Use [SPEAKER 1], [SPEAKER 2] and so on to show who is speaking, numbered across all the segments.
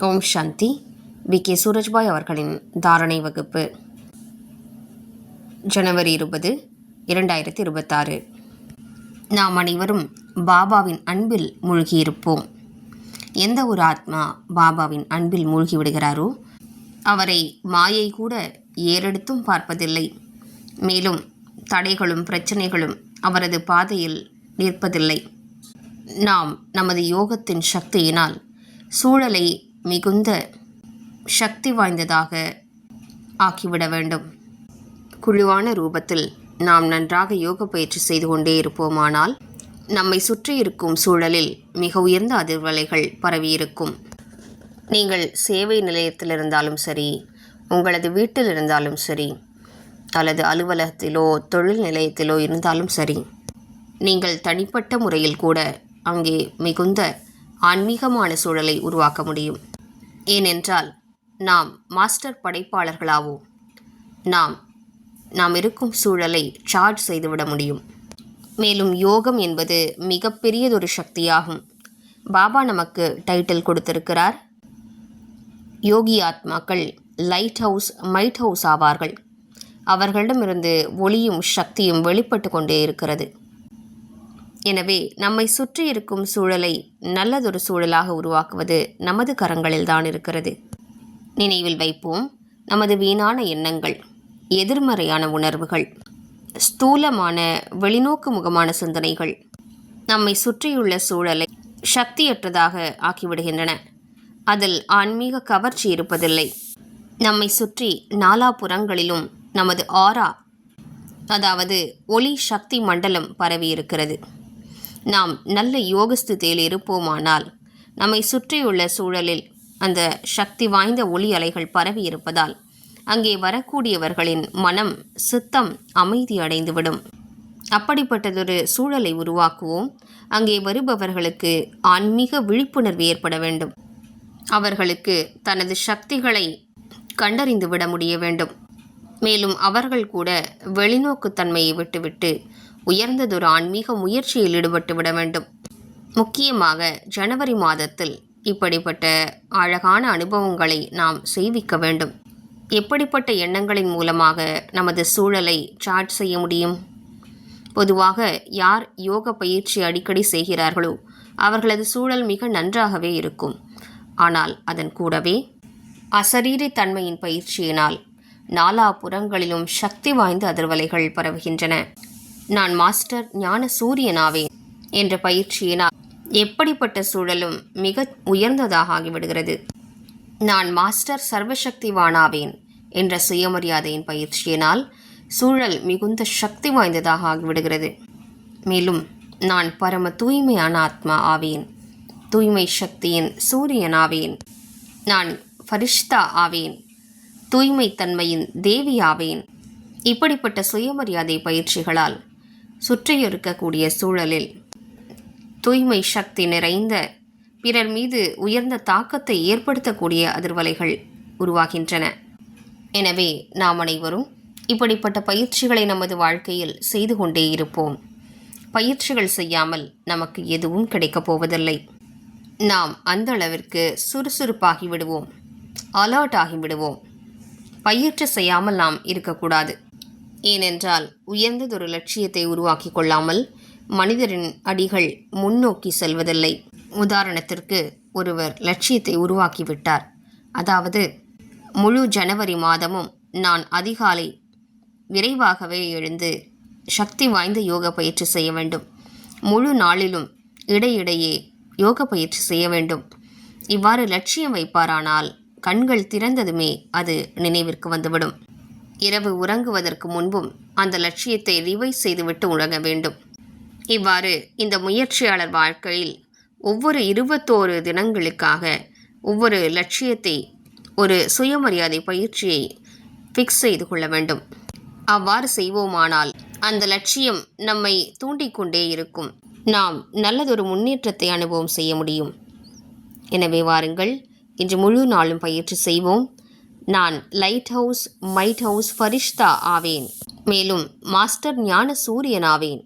[SPEAKER 1] ஓம் சாந்தி. VK. Surajbhai அவர்களின் தாரணை வகுப்பு. ஜனவரி 20, 2026. நாம் அனைவரும் பாபாவின் அன்பில் மூழ்கியிருப்போம். எந்த ஒரு ஆத்மா பாபாவின் அன்பில் மூழ்கிவிடுகிறாரோ அவரை மாயை கூட ஏறெடுத்தும் பார்ப்பதில்லை. மேலும் தடைகளும் பிரச்சனைகளும் அவரது பாதையில் நிற்பதில்லை. நாம் நமது யோகத்தின் சக்தியினால் சூழலை மிகுந்த சக்தி வாய்ந்ததாக ஆக்கிவிட வேண்டும். குழுவான ரூபத்தில் நாம் நன்றாக யோக பயிற்சி செய்து கொண்டே இருப்போமானால் நம்மை சுற்றி இருக்கும் சூழலில் மிக உயர்ந்த அதிர்வலைகள் பரவியிருக்கும். நீங்கள் சேவை நிலையத்தில் இருந்தாலும் சரி, உங்களது வீட்டில் இருந்தாலும் சரி, அல்லது அலுவலகத்திலோ தொழில் நிலையத்திலோ இருந்தாலும் சரி, நீங்கள் தனிப்பட்ட முறையில் கூட அங்கே மிகுந்த ஆன்மீகமான சூழலை உருவாக்க முடியும். ஏனென்றால் நாம் மாஸ்டர் படைப்பாளர்களாவோம். நாம் இருக்கும் சூழலை சார்ஜ் செய்துவிட முடியும். மேலும் யோகம் என்பது மிகப்பெரியதொரு சக்தியாகும். பாபா நமக்கு டைட்டில் கொடுத்திருக்கிறார். யோகி ஆத்மாக்கள் லைட் ஹவுஸ், மைட் ஹவுஸ் ஆவார்கள். அவர்களிடமிருந்து ஒளியும் சக்தியும் வெளிப்பட்டு கொண்டே இருக்கிறது. எனவே நம்மை சுற்றி இருக்கும் சூழலை நல்லதொரு சூழலாக உருவாக்குவது நமது கரங்களில்தான் இருக்கிறது. நினைவில் வைப்போம், நமது வீணான எண்ணங்கள், எதிர்மறையான உணர்வுகள், ஸ்தூலமான வெளிநோக்கு முகமான சிந்தனைகள் நம்மை சுற்றியுள்ள சூழலை சக்தியற்றதாக ஆக்கிவிடுகின்றன. அதில் ஆன்மீக கவர்ச்சி இருப்பதில்லை. நம்மை சுற்றி நாலாபுறங்களிலும் நமது ஆரா, அதாவது ஒளி சக்தி மண்டலம் பரவி இருக்கிறது. நாம் நல்ல யோகஸ்திதியில் இருப்போமானால் நம்மை சுற்றியுள்ள சூழலில் அந்த சக்தி வாய்ந்த ஒளி அலைகள் பரவி இருப்பதால் அங்கே வரக்கூடியவர்களின் மனம், சித்தம் அமைதி அடைந்துவிடும். அப்படிப்பட்டதொரு சூழலை உருவாக்குவோம். அங்கே வருபவர்களுக்கு ஆன்மீக விழிப்புணர்வு ஏற்பட வேண்டும். அவர்களுக்கு தனது சக்திகளை கண்டறிந்து விட முடிய வேண்டும். மேலும் அவர்கள் கூட வெளிநோக்குத்தன்மையை விட்டுவிட்டு உயர்ந்ததொரு ஆன்மீக முயற்சியில் ஈடுபட்டு விட வேண்டும். முக்கியமாக ஜனவரி மாதத்தில் இப்படிப்பட்ட அழகான அனுபவங்களை நாம் செய்விக்க வேண்டும். எப்படிப்பட்ட எண்ணங்களின் மூலமாக நமது சூழலை சார்ஜ் செய்ய முடியும்? பொதுவாக யார் யோக பயிற்சி அடிக்கடி செய்கிறார்களோ அவர்களது சூழல் மிக நன்றாகவே இருக்கும். ஆனால் அதன் கூடவே அசரீரி தன்மையின் பயிற்சியினால் நாலாபுறங்களிலும் சக்தி வாய்ந்த அதிர்வலைகள் பரவுகின்றன. நான் மாஸ்டர் ஞான சூரியனாவேன் என்ற பயிற்சியினால் எப்படிப்பட்ட சூழலும் மிக உயர்ந்ததாக ஆகிவிடுகிறது. நான் மாஸ்டர் சர்வசக்திவானாவேன் என்ற சுயமரியாதையின் பயிற்சியினால் சூழல் மிகுந்த சக்தி வாய்ந்ததாக ஆகிவிடுகிறது. மேலும் நான் பரம தூய்மையான ஆத்மா ஆவேன், தூய்மை சக்தியின் சூரியனாவேன், நான் ஃபரிஷ்தா ஆவேன், தூய்மை தன்மையின் தேவி ஆவேன். இப்படிப்பட்ட சுயமரியாதை பயிற்சிகளால் சுற்றியிருக்கக்கூடிய சூழலில் தூய்மை சக்தி நிறைந்த, பிறர் மீது உயர்ந்த தாக்கத்தை ஏற்படுத்தக்கூடிய அதிர்வலைகள் உருவாகின்றன. எனவே நாம் அனைவரும் இப்படிப்பட்ட பயிற்சிகளை நமது வாழ்க்கையில் செய்து கொண்டே இருப்போம். பயிற்சிகள் செய்யாமல் நமக்கு எதுவும் கிடைக்கப் போவதில்லை. நாம் அந்த அளவிற்கு சுறுசுறுப்பாகி விடுவோம், அலர்ட் ஆகிவிடுவோம். பயிற்சி செய்யாமல் நாம் இருக்கக்கூடாது. ஏனென்றால் உயர்ந்ததொரு லட்சியத்தை உருவாக்கி கொள்ளாமல் மனிதரின் அடிகள் முன்னோக்கி செல்வதில்லை. உதாரணத்திற்கு, ஒருவர் லட்சியத்தை உருவாக்கிவிட்டார். அதாவது முழு ஜனவரி மாதமும் நான் அதிகாலை விரைவாகவே எழுந்து சக்தி வாய்ந்த யோக பயிற்சி செய்ய வேண்டும், முழு நாளிலும் இடையிடையே யோக பயிற்சி செய்ய வேண்டும். இவ்வாறு லட்சியம் வைப்பாரானால் கண்கள் திறந்ததுமே அது நினைவிற்கு வந்துவிடும். இரவு உறங்குவதற்கு முன்பும் அந்த லட்சியத்தை ரிவைஸ் செய்துவிட்டு உறங்க வேண்டும். இவ்வாறு இந்த முயற்சியாளர் வாழ்க்கையில் ஒவ்வொரு 21 தினங்களுக்காக ஒவ்வொரு லட்சியத்தை, ஒரு சுயமரியாதை பயிற்சியை ஃபிக்ஸ் செய்து கொள்ள வேண்டும். அவ்வாறு செய்வோமானால் அந்த லட்சியம் நம்மை தூண்டிக்கொண்டே இருக்கும். நாம் நல்லதொரு முன்னேற்றத்தை அனுபவம் செய்ய முடியும். எனவே வாருங்கள், இன்று முழு நாளும் பயிற்சி செய்வோம். நான் லைட் ஹவுஸ், மைட் ஹவுஸ் ஃபரிஷ்தா ஆவேன். மேலும் மாஸ்டர் ஞான சூரியனாவேன்.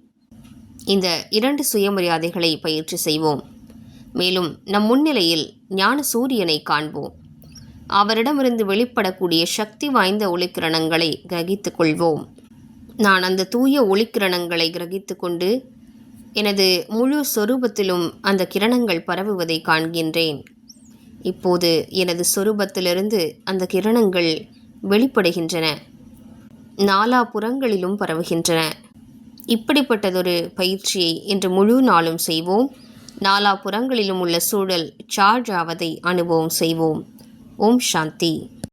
[SPEAKER 1] இந்த 2 சுயமரியாதைகளை பயிற்சி செய்வோம். மேலும் நம் முன்னிலையில் ஞான சூரியனை காண்போம். அவரிடமிருந்து வெளிப்படக்கூடிய சக்தி வாய்ந்த ஒளிக்கிரணங்களை கிரகித்துக் கொள்வோம். நான் அந்த தூய ஒளிக்கிரணங்களை கிரகித்து கொண்டு எனது முழு சொரூபத்திலும் அந்த கிரணங்கள் பரவுவதை காண்கின்றேன். இப்போது எனது சொரூபத்திலிருந்து அந்த கிரணங்கள் வெளிப்படுகின்றன, நாலாபுறங்களிலும் பரவுகின்றன. இப்படிப்பட்டதொரு பயிற்சியை இன்று முழு நாளும் செய்வோம். நாலாபுறங்களிலும் உள்ள சூழல் சார்ஜ் ஆவதை அனுபவம் செய்வோம். ஓம் சாந்தி.